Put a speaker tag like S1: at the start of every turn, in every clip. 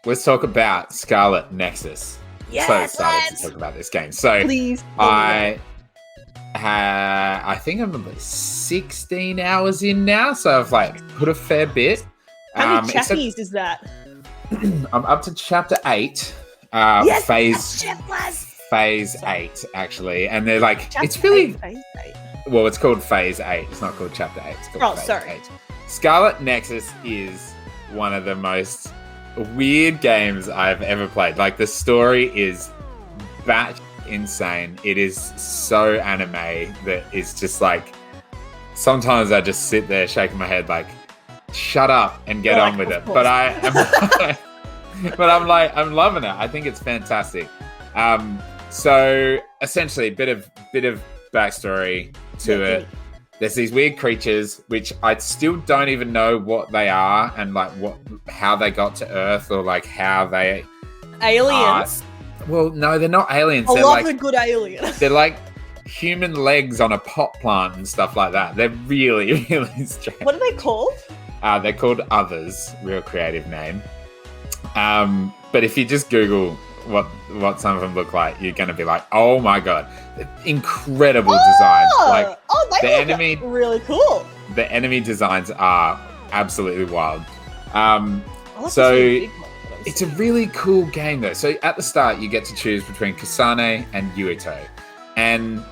S1: let's talk about Scarlet Nexus.
S2: Yes,
S1: So excited to talk about this game. So
S2: please.
S1: I think I'm about 16 hours in now, so I've like put a fair bit.
S2: How many chapters is that?
S1: I'm up to chapter 8.
S2: Yes,
S1: phase 8 actually, and they're like
S2: Chapter
S1: it's really
S2: 8, phase 8.
S1: well, it's called phase 8. It's not called chapter 8. It's called phase
S2: sorry.
S1: 8. Scarlet Nexus is one of the most weird games I've ever played. Like, the story is batshit insane. It is so anime that it's just like, sometimes I just sit there shaking my head like, shut up and get on with it. But I'm loving it. I think it's fantastic. So essentially, a bit of backstory to it. There's these weird creatures which I still don't even know what they are and like how they got to Earth or like how they
S2: aliens.
S1: Well, no, they're not aliens.
S2: I
S1: They're
S2: love
S1: like
S2: a good alien.
S1: they're like human legs on a pot plant and stuff like that. They're really, really strange.
S2: What are they called?
S1: They're called Others. Real creative name. But if you just Google what some of them look like, you're going to be like, oh my god, incredible designs. Like,
S2: they look really cool.
S1: The enemy designs are absolutely wild.
S2: So
S1: it's a really cool game though. So at the start, you get to choose between Kasane and Yuito, and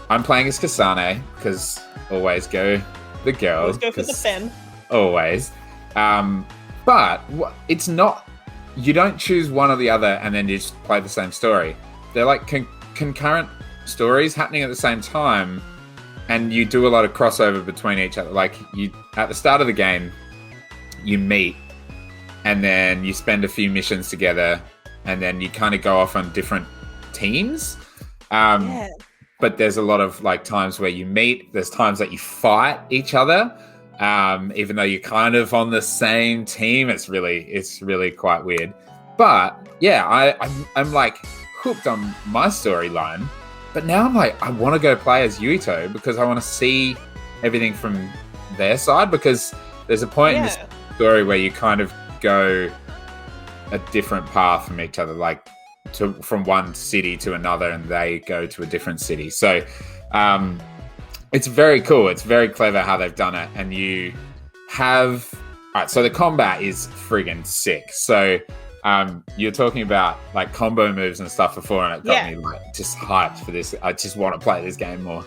S1: I'm playing as Kasane because always go the girl.
S2: Always go for the femme.
S1: Always. But it's not. You don't choose one or the other and then you just play the same story. They're like concurrent stories happening at the same time, and you do a lot of crossover between each other. Like, you at the start of the game, you meet, and then you spend a few missions together, and then you kind of go off on different teams. But there's a lot of like times where you meet. There's times that you fight each other. Even though you're kind of on the same team, it's really quite weird. But yeah, I'm like hooked on my storyline. But now I'm like, I want to go play as Yuito because I want to see everything from their side. Because there's a point in this story where you kind of go a different path from each other, like from one city to another, and they go to a different city. So. It's very cool. It's very clever how they've done it. And you have... All right, so the combat is friggin' sick. So you're talking about like combo moves and stuff before, and it got me like just hyped for this. I just want to play this game more.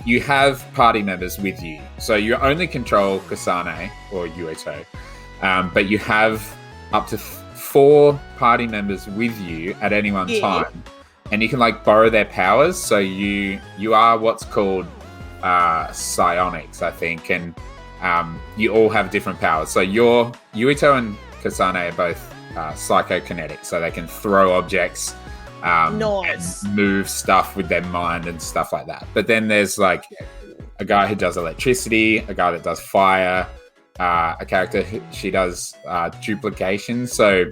S1: You have party members with you. So you only control Kasane or Yuito, but you have up to 4 party members with you at any one time. And you can like borrow their powers. So you are what's called psionics, I think, and you all have different powers. So Yuito and Kasane are both psychokinetic, so they can throw objects and move stuff with their mind and stuff like that. But then there's like a guy who does electricity, a guy that does fire, a character she does duplication. So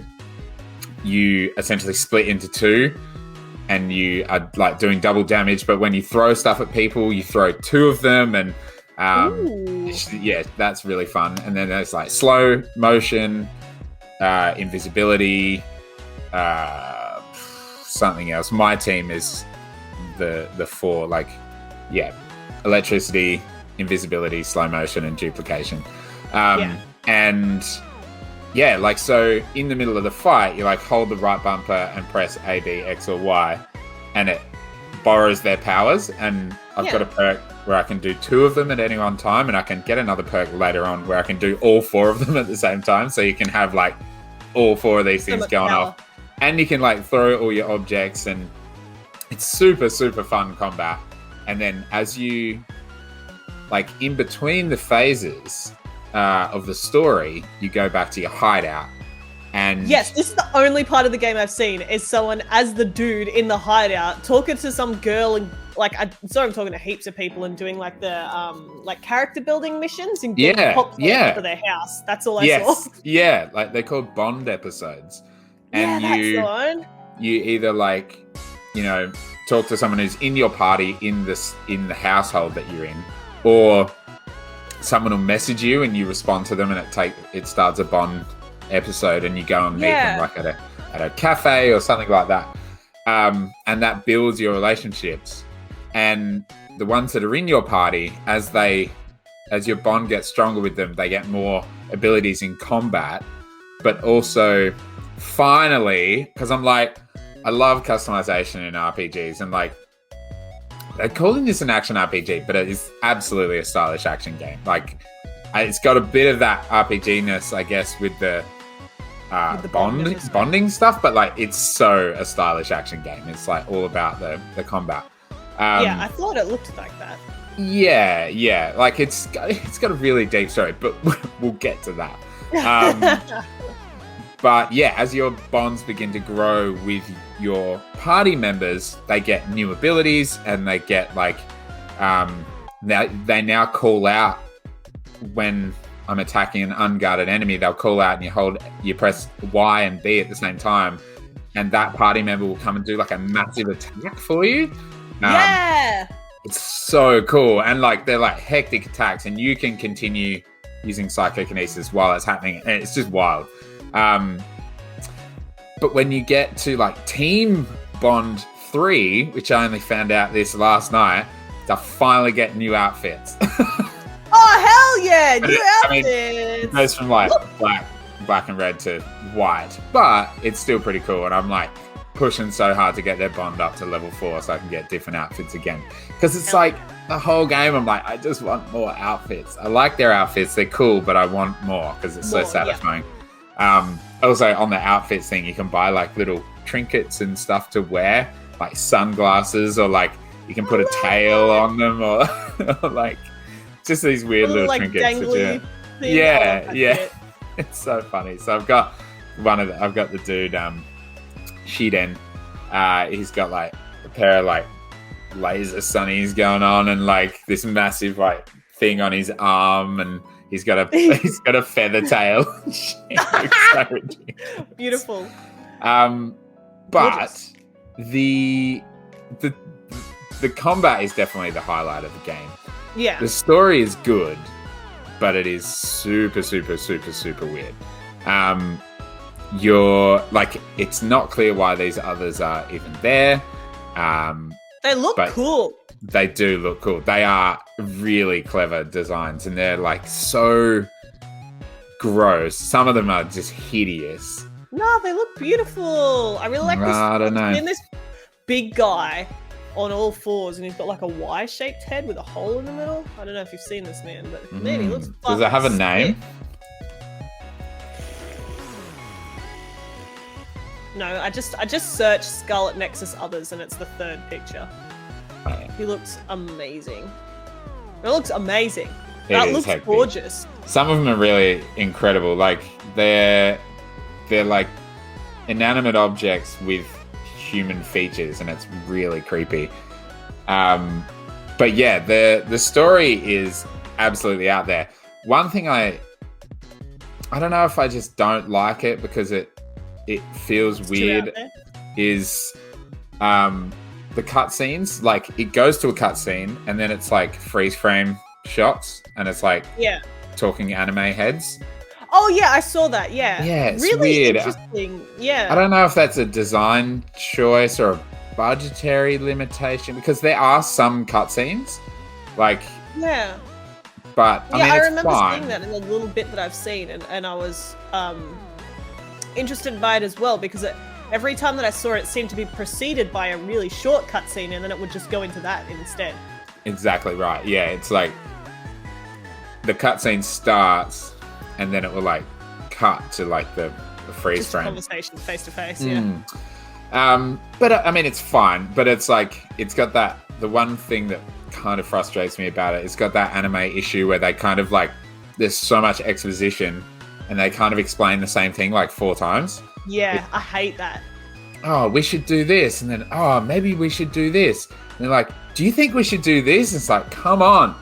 S1: you essentially split into 2. And you are like doing double damage, but when you throw stuff at people, you throw 2 of them, and that's really fun. And then there's like slow motion, invisibility, something else. My team is the 4, like electricity, invisibility, slow motion, and duplication. And like, so in the middle of the fight, you like hold the right bumper and press A, B, X, or Y, and it borrows their powers. And I've got a perk where I can do 2 of them at any one time, and I can get another perk later on where I can do all 4 of them at the same time. So you can have like all 4 of these things going off, and you can like throw all your objects, and it's super, super fun combat. And then as you like in between the phases of the story, you go back to your hideout. And
S2: yes, this is the only part of the game I've seen is someone as the dude in the hideout talking to some girl, and like I'm talking to heaps of people and doing like the like character building missions and getting pop for their house. That's all I saw.
S1: Yeah, like they're called Bond episodes. And
S2: that's the one.
S1: You either like, talk to someone who's in your party in the household that you're in, or someone will message you and you respond to them, and it starts a Bond episode, and you go and meet them like at a cafe or something like that, and that builds your relationships. And the ones that are in your party, as your bond gets stronger with them, they get more abilities in combat, but also finally, because I'm like, I love customization in RPGs, and like, they're calling this an action RPG, but it is absolutely a stylish action game. Like, it's got a bit of that RPG-ness, I guess, with the bonding stuff, but like, it's so a stylish action game. It's like all about the combat.
S2: I thought it looked like that.
S1: Yeah. Like, it's got a really deep story, but we'll get to that. But yeah, as your bonds begin to grow with your party members, they get new abilities, and they get like, they now call out when I'm attacking an unguarded enemy. They'll call out, and you press Y and B at the same time, and that party member will come and do like a massive attack for you. It's so cool, and like, they're like hectic attacks, and you can continue using psychokinesis while it's happening, and it's just wild. But when you get to like Team Bond 3, which I only found out this last night, they'll finally get new outfits.
S2: Oh, hell yeah! New outfits!
S1: I mean, it goes from like black and red to white, but it's still pretty cool, and I'm like pushing so hard to get their Bond up to level 4 so I can get different outfits again. Because it's like the whole game, I'm like, I just want more outfits. I like their outfits, they're cool, but I want more because it's so satisfying. Also, on the outfits thing, you can buy like little trinkets and stuff to wear, like sunglasses, or like you can put a tail on them, or, or like just these weird little like trinkets. Yeah. It's so funny. So I've got the dude, Shiden. He's got like a pair of like laser sunnies going on, and like this massive like thing on his arm, and he's got a feather tail. So
S2: beautiful.
S1: But the combat is definitely the highlight of the game.
S2: Yeah.
S1: The story is good, but it is super, super, super, super weird. You're like, it's not clear why these others are even there.
S2: They look cool.
S1: They do look cool. They are really clever designs, and they're like so gross. Some of them are just hideous.
S2: No, they look beautiful. I really like this.
S1: I don't know.
S2: This big guy on all fours, and he's got like a Y-shaped head with a hole in the middle. I don't know if you've seen this man, but man, he looks.
S1: Does it have a name?
S2: No, I just searched Scarlet Nexus others, and it's the third picture.
S1: Oh, yeah.
S2: He looks amazing. It looks amazing.
S1: That
S2: looks hectic. Gorgeous.
S1: Some of them are really incredible. Like they're like inanimate objects with human features, and it's really creepy. But yeah, the story is absolutely out there. One thing I don't know if I just don't like it because it feels weird is the cutscenes. Like, it goes to a cutscene and then it's like freeze frame shots, and it's like talking anime heads.
S2: Oh yeah, I saw that. Yeah,
S1: it's
S2: really
S1: weird.
S2: Interesting. Yeah,
S1: I don't know if that's a design choice or a budgetary limitation, because there are some cutscenes, like but I remember seeing that in the little bit that I've seen, and I was interested by it as well, because every time that I saw it, it seemed to be preceded by a really short cutscene, and then it would just go into that instead. Exactly right. Yeah, it's like the cutscene starts, and then it will like cut to like the freeze
S2: just
S1: frame
S2: conversation face to face.
S1: But I mean, it's fine. But it's like, it's got that. The one thing that kind of frustrates me about it, it's got that anime issue where they kind of like, there's so much exposition, and they kind of explain the same thing like 4 times. Yeah, I hate that. Oh, we should do this, and then maybe we should do this. And they're like, do you think we should do this? It's like, come on.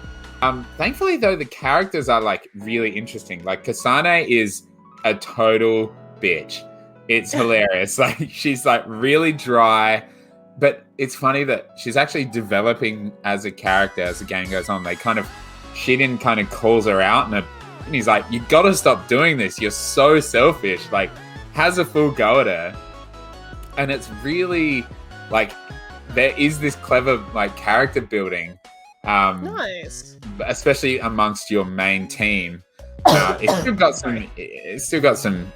S1: Thankfully, though, the characters are like really interesting. Like, Kasane is a total bitch. It's hilarious. Like, she's like really dry, but it's funny that she's actually developing as a character as the game goes on. Shiden kind of calls her out in a And he's like, you gotta stop doing this. You're so selfish. Like, has a full go at her. And it's really, like, there is this clever, like, character building.
S2: Nice.
S1: Especially amongst your main team. It's still got some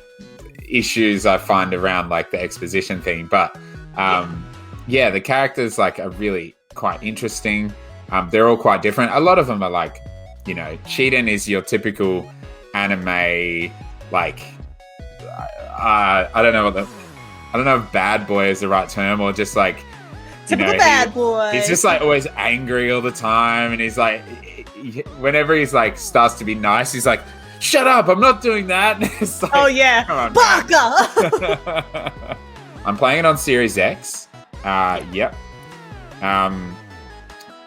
S1: issues I find around, like, the exposition thing. But, yeah, the characters, like, are really quite interesting. They're all quite different. A lot of them are, like, you know, Cheatin is your typical anime, like, I don't know if bad boy is the right term, or just like
S2: typical bad boy.
S1: He's just like always angry all the time, and he's like, whenever he's like starts to be nice, he's like, "Shut up! I'm not doing that." It's like,
S2: oh yeah,
S1: Baka! I'm playing it on Series X. Yep.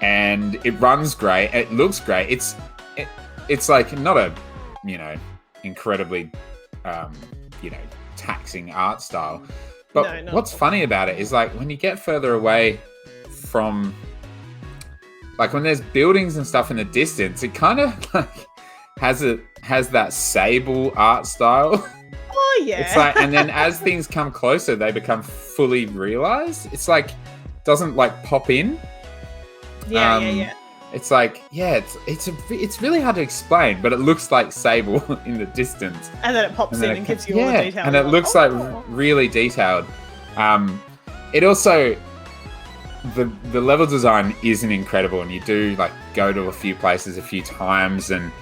S1: And it runs great. It looks great. It's like not a, you know, incredibly, you know, taxing art style. But what's funny about it is, like, when you get further away from, like, when there's buildings and stuff in the distance, it kind of like has that Sable art style.
S2: Oh yeah.
S1: It's like, and then as things come closer, they become fully realized. It's like doesn't like pop in.
S2: Yeah.
S1: It's like, yeah, it's really hard to explain, but it looks like Sable in the distance.
S2: And then it pops in and gives you all the detail.
S1: And it looks like really detailed. It also, the level design isn't incredible, and you do like go to a few places a few times, and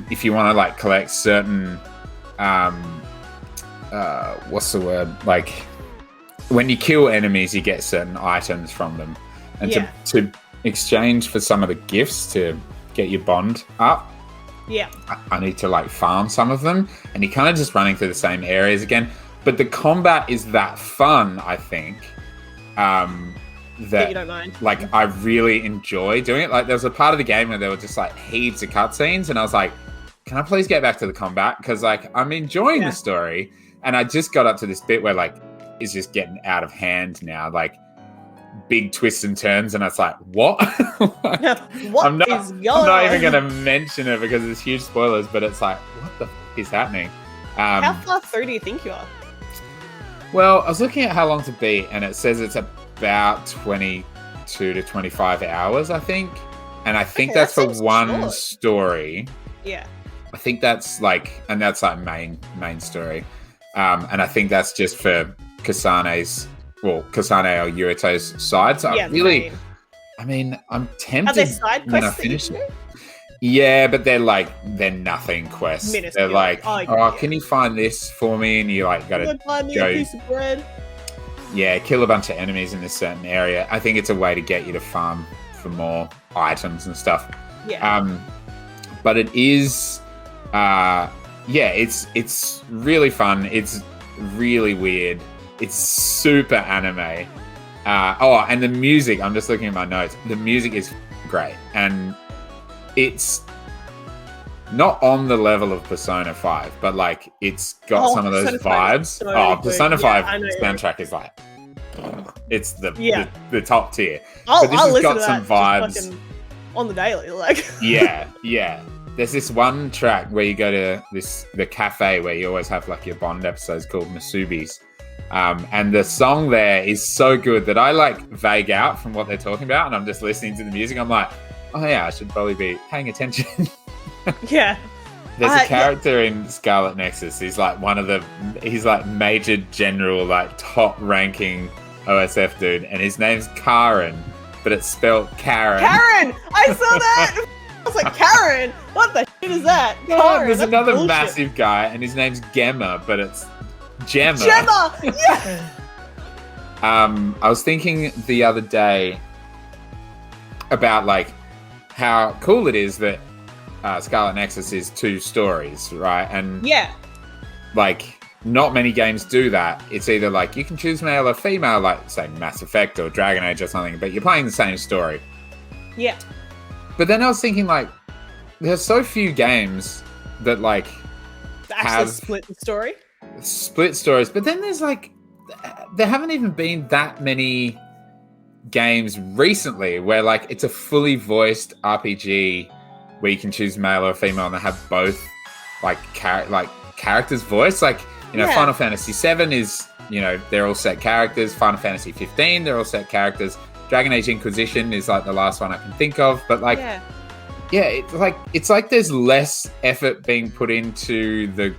S1: if you want to like collect certain, what's the word? Like when you kill enemies, you get certain items from them, and to exchange for some of the gifts to get your bond up.
S2: Yeah.
S1: I need to like farm some of them, and you're kind of just running through the same areas again. But the combat is that fun, I think, that
S2: you don't mind.
S1: Like I really enjoy doing it. Like there was a part of the game where there were just like heaps of cutscenes, and I was like, can I please get back to the combat? Because like I'm enjoying the story, and I just got up to this bit where like it's just getting out of hand now. Like big twists and turns, and it's like, what? I'm not even going to mention it because it's huge spoilers, but it's like, what the f*** is happening?
S2: How far through do you think you are?
S1: Well, I was looking at how long to beat, and it says it's about 22 to 25 hours, I think. And I think that's for one story.
S2: Yeah.
S1: I think that's like, and that's like main story. And I think that's just for Kasane or Yurito's side. So I'm tempted.
S2: Are there side quests
S1: when I finish it. Yeah, but they're nothing quests.
S2: Minuscule.
S1: They're like, can you find this for me? And you like gotta
S2: find me a piece of bread.
S1: Yeah, kill a bunch of enemies in this certain area. I think it's a way to get you to farm for more items and stuff.
S2: Yeah.
S1: But it is, it's really fun. It's really weird. It's super anime. And the music, I'm just looking at my notes. The music is great. And it's not on the level of Persona 5, but like it's got some of those vibes. Persona 5 soundtrack is like, it's the top tier.
S2: This
S1: has got some vibes
S2: on the daily, like.
S1: yeah. There's this one track where you go to the cafe where you always have like your Bond episodes called Masubi's. And the song there is so good that I like vague out from what they're talking about, and I'm just listening to the music. I'm like, oh yeah, I should probably be paying attention.
S2: Yeah.
S1: There's a character in Scarlet Nexus. He's like he's like Major General, like top ranking OSF dude, and his name's Karen, but it's spelled Karen.
S2: Karen! I saw that! I was like, Karen? What the shit is that? Karen,
S1: there's another massive guy, and his name's Gemma, but it's Gemma.
S2: Yeah!
S1: I was thinking the other day about like how cool it is that Scarlet Nexus is 2 stories, right? And like not many games do that. It's either like you can choose male or female, like say Mass Effect or Dragon Age or something, but you're playing the same story.
S2: Yeah.
S1: But then I was thinking like there's so few games that like have
S2: split the story.
S1: Split stories, but then there's like there haven't even been that many games recently where like it's a fully voiced RPG where you can choose male or female, and they have both characters' voice. Like, Final Fantasy VII is, they're all set characters. Final Fantasy 15, they're all set characters. Dragon Age Inquisition is like the last one I can think of, but it's like there's less effort being put into the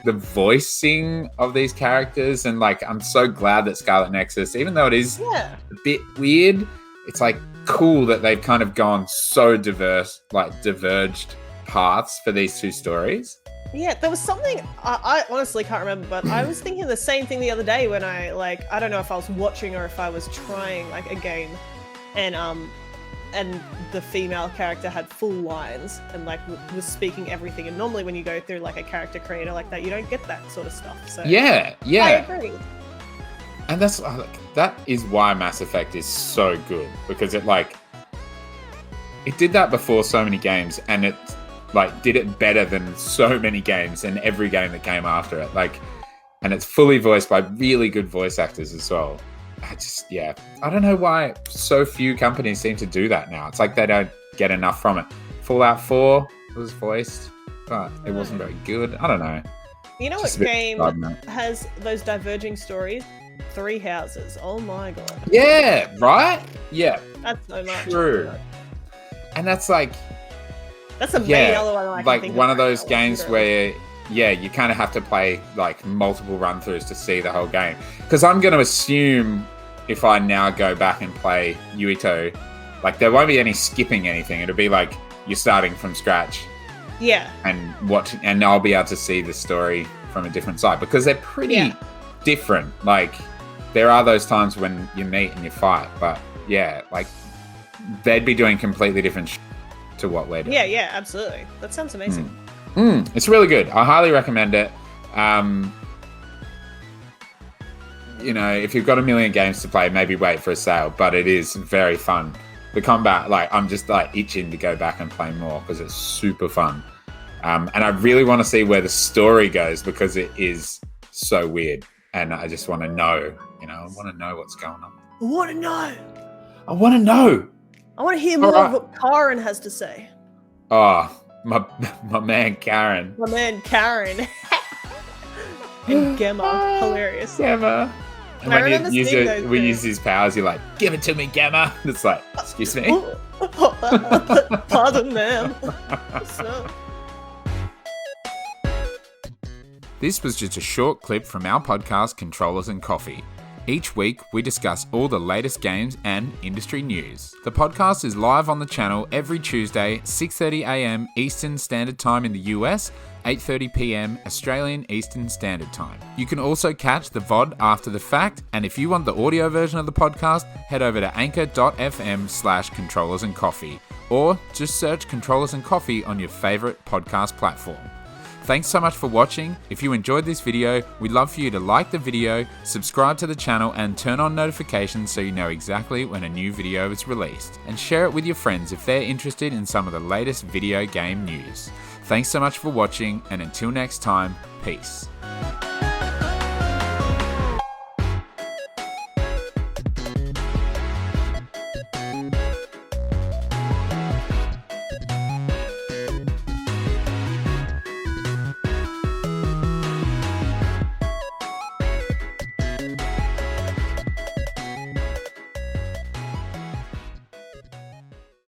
S1: the voicing of these characters, and like I'm so glad that Scarlet Nexus, even though it is a bit weird, it's like cool that they've kind of gone so diverse, like diverged paths for these two stories.
S2: Yeah, there was something I honestly can't remember, but I was thinking the same thing the other day when I don't know if I was watching or if I was trying like a game, and the female character had full lines and like was speaking everything. And normally when you go through like a character creator like that, you don't get that sort of stuff. So
S1: yeah,
S2: I agree.
S1: And that is why Mass Effect is so good, because it did that before so many games, and it did it better than so many games and every game that came after it. And it's fully voiced by really good voice actors as well. I don't know why so few companies seem to do that now. It's like they don't get enough from it. Fallout 4 was voiced, but it wasn't very good. I don't know.
S2: You know what game has those diverging stories? Three Houses. Oh my god.
S1: Yeah, right? Yeah.
S2: That's so much.
S1: True. And that's the
S2: main other one I can think
S1: one of those games where you kind of have to play like multiple run-throughs to see the whole game. Because I'm going to assume if I now go back and play Yuito, like there won't be any skipping anything. It'll be like you're starting from scratch.
S2: Yeah.
S1: And I'll be able to see the story from a different side, because they're pretty different. Like there are those times when you meet and you fight, but they'd be doing completely different to what we're doing.
S2: Yeah, absolutely. That sounds amazing.
S1: It's really good. I highly recommend it. If you've got a million games to play, maybe wait for a sale, but it is very fun. The combat, I'm just itching to go back and play more because it's super fun. And I really want to see where the story goes, because it is so weird. And I just want to know, I want to know what's going on.
S2: I want to know.
S1: I want to know. I
S2: want to hear more of what Karen has to say.
S1: Oh, my man Karen.
S2: My man Karen. And Gemma. Hilarious.
S1: Gemma. And when we use his powers, you're like, give it to me, Gemma. It's like, excuse me.
S2: Pardon, ma'am.
S1: This was just a short clip from our podcast, Controllers and Coffee. Each week, we discuss all the latest games and industry news. The podcast is live on the channel every Tuesday, 6:30 a.m. Eastern Standard Time in the US, 8:30 p.m. Australian Eastern Standard Time. You can also catch the VOD after the fact, and if you want the audio version of the podcast, head over to anchor.fm/controllersandcoffee, or just search Controllers and Coffee on your favorite podcast platform. Thanks so much for watching. If you enjoyed this video, we'd love for you to like the video, subscribe to the channel, and turn on notifications so you know exactly when a new video is released. And share it with your friends if they're interested in some of the latest video game news. Thanks so much for watching, and until next time, peace.